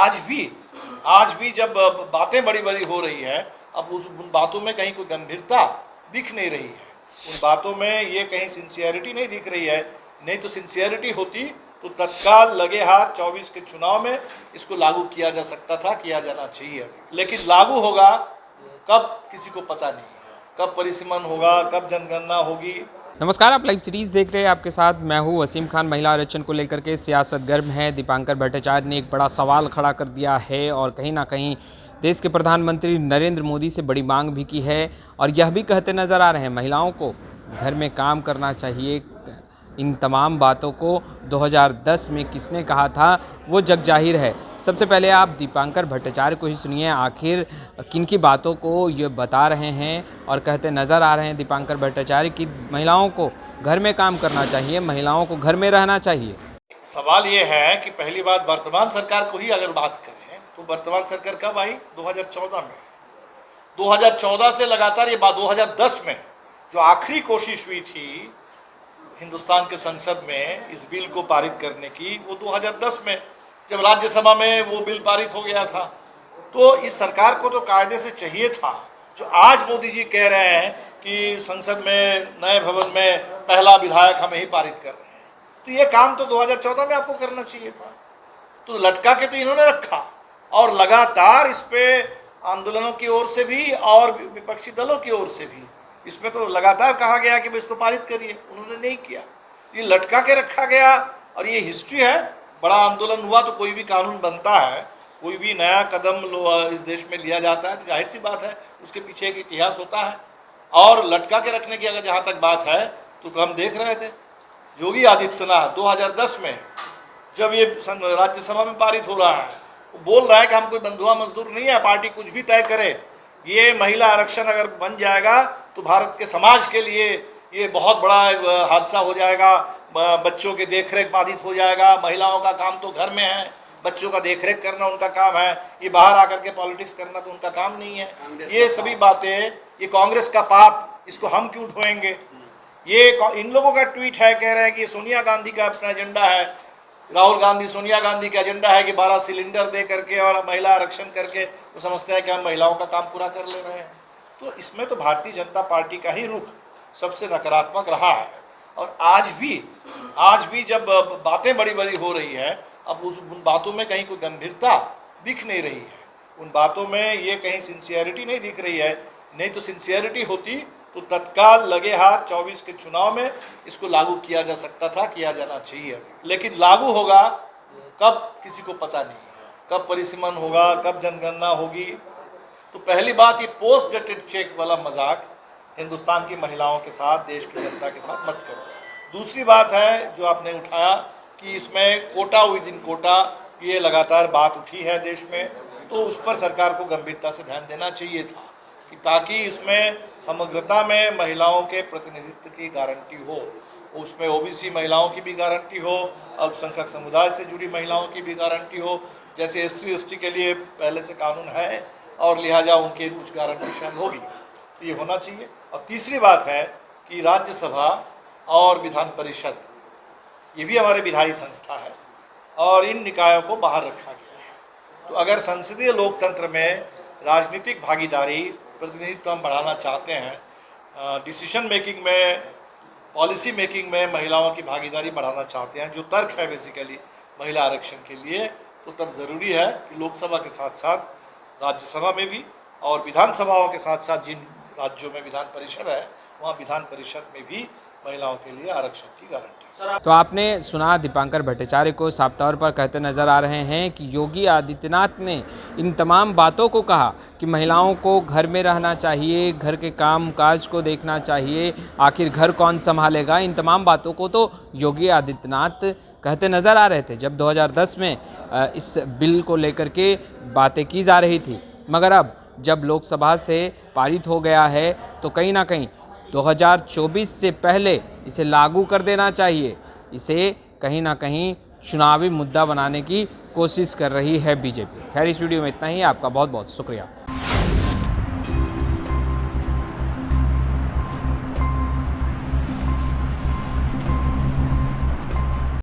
आज भी जब बातें बड़ी बड़ी हो रही है, अब उन बातों में कहीं कोई गंभीरता दिख नहीं रही है, उन बातों में ये कहीं सिंसियरिटी नहीं दिख रही है। नहीं तो सिंसियरिटी होती तो तत्काल लगे हाथ 24 के चुनाव में इसको लागू किया जा सकता था, किया जाना चाहिए। लेकिन लागू होगा कब किसी को पता नहीं है, कब परिसीमन होगा, कब जनगणना होगी। नमस्कार, आप लाइव सीरीज देख रहे हैं। आपके साथ मैं हूं वसीम खान। महिला आरक्षण को लेकर के सियासत गर्म है। दीपांकर भट्टाचार्य ने एक बड़ा सवाल खड़ा कर दिया है और कहीं ना कहीं देश के प्रधानमंत्री नरेंद्र मोदी से बड़ी मांग भी की है और यह भी कहते नज़र आ रहे हैं महिलाओं को घर में काम करना चाहिए। इन तमाम बातों को 2010 में किसने कहा था वो जग जाहिर है। सबसे पहले आप दीपांकर भट्टाचार्य को ही सुनिए, आखिर किन की बातों को ये बता रहे हैं और कहते नज़र आ रहे हैं दीपांकर भट्टाचार्य कि महिलाओं को घर में काम करना चाहिए, महिलाओं को घर में रहना चाहिए। सवाल ये है कि पहली बात वर्तमान सरकार को ही अगर बात करें तो वर्तमान सरकार कब आई? 2014 में। 2014 से लगातार ये बात 2010 में जो आखिरी कोशिश हुई थी हिंदुस्तान के संसद में इस बिल को पारित करने की, वो 2010 में जब राज्यसभा में वो बिल पारित हो गया था। तो इस सरकार को तो कायदे से चाहिए था, जो आज मोदी जी कह रहे हैं कि संसद में नए भवन में पहला विधायक हम ही पारित कर रहे हैं, तो ये काम तो 2014 में आपको करना चाहिए था। तो लटका के तो इन्होंने रखा और लगातार इस पे आंदोलनों की ओर से भी और विपक्षी दलों की ओर से भी इसमें तो लगातार कहा गया कि इसको पारित करिए, उन्होंने नहीं किया। ये लटका के रखा गया और ये हिस्ट्री है। बड़ा आंदोलन हुआ तो कोई भी कानून बनता है, कोई भी नया कदम इस देश में लिया जाता है तो जाहिर सी बात है उसके पीछे एक इतिहास होता है। और लटका के रखने की अगर जहाँ तक बात है तो हम देख रहे थे योगी आदित्यनाथ 2010 में जब ये राज्यसभा में पारित हो रहा है, वो बोल रहा है कि हम कोई बंधुआ मजदूर नहीं है, पार्टी कुछ भी तय करे, ये महिला आरक्षण अगर बन जाएगा तो भारत के समाज के लिए ये बहुत बड़ा हादसा हो जाएगा, बच्चों के देखरेख बाधित हो जाएगा। महिलाओं का काम तो घर में है, बच्चों का देखरेख करना उनका काम है, ये बाहर आकर के पॉलिटिक्स करना तो उनका काम नहीं है। ये सभी बातें, ये कांग्रेस का पाप, इसको हम क्यों ढोएंगे? ये इन लोगों का ट्वीट है, कह रहे हैं कि सोनिया गांधी का अपना एजेंडा है, राहुल गांधी सोनिया गांधी का एजेंडा है कि 12 सिलेंडर दे करके और महिला आरक्षण करके वो समझते हैं कि हम महिलाओं का काम पूरा कर ले रहे हैं। तो इसमें तो भारतीय जनता पार्टी का ही रुख सबसे नकारात्मक रहा है। और आज भी जब बातें बड़ी बड़ी हो रही है, अब उन बातों में कहीं कोई गंभीरता दिख नहीं रही है, उन बातों में ये कहीं सिंसियरिटी नहीं दिख रही है। नहीं तो सिंसियरिटी होती तो तत्काल लगे हाथ 24 के चुनाव में इसको लागू किया जा सकता था, किया जाना चाहिए। लेकिन लागू होगा कब किसी को पता नहीं है, कब परिसीमन होगा, कब जनगणना होगी। तो पहली बात, ये पोस्ट डेटेड चेक वाला मजाक हिंदुस्तान की महिलाओं के साथ, देश की जनता के साथ मत करो। दूसरी बात है जो आपने उठाया कि इसमें कोटा विद इन कोटा, ये लगातार बात उठी है देश में, तो उस पर सरकार को गंभीरता से ध्यान देना चाहिए था कि ताकि इसमें समग्रता में महिलाओं के प्रतिनिधित्व की गारंटी हो, उसमें ओबीसी महिलाओं की भी गारंटी हो, अल्पसंख्यक समुदाय से जुड़ी महिलाओं की भी गारंटी हो, जैसे एससी एसटी के लिए पहले से कानून है और लिहाजा उनके कुछ गारंटी शामिल होगी, तो ये होना चाहिए। और तीसरी बात है कि राज्यसभा और विधान परिषद ये भी हमारे विधायी संस्था है और इन निकायों को बाहर रखा गया है। तो अगर संसदीय लोकतंत्र में राजनीतिक भागीदारी, प्रतिनिधित्व हम बढ़ाना चाहते हैं, डिसीजन मेकिंग में, पॉलिसी मेकिंग में महिलाओं की भागीदारी बढ़ाना चाहते हैं, जो तर्क है बेसिकली महिला आरक्षण के लिए, तो तब ज़रूरी है कि लोकसभा के साथ साथ राज्यसभा में भी और विधानसभाओं के साथ साथ जिन राज्यों में विधान परिषद है वहाँ विधान परिषद में भी महिलाओं के लिए आरक्षण की गारंटी। तो आपने सुना दीपांकर भट्टाचार्य को साफ तौर पर कहते नज़र आ रहे हैं कि योगी आदित्यनाथ ने इन तमाम बातों को कहा कि महिलाओं को घर में रहना चाहिए, घर के काम काज को देखना चाहिए, आखिर घर कौन संभालेगा। इन तमाम बातों को तो योगी आदित्यनाथ कहते नज़र आ रहे थे जब 2010 में इस बिल को लेकर के बातें की जा रही थी। मगर अब जब लोकसभा से पारित हो गया है तो कहीं ना कहीं 2024 से पहले इसे लागू कर देना चाहिए। इसे कहीं ना कहीं चुनावी मुद्दा बनाने की कोशिश कर रही है बीजेपी। खैर, इस वीडियो में इतना ही। आपका बहुत बहुत शुक्रिया।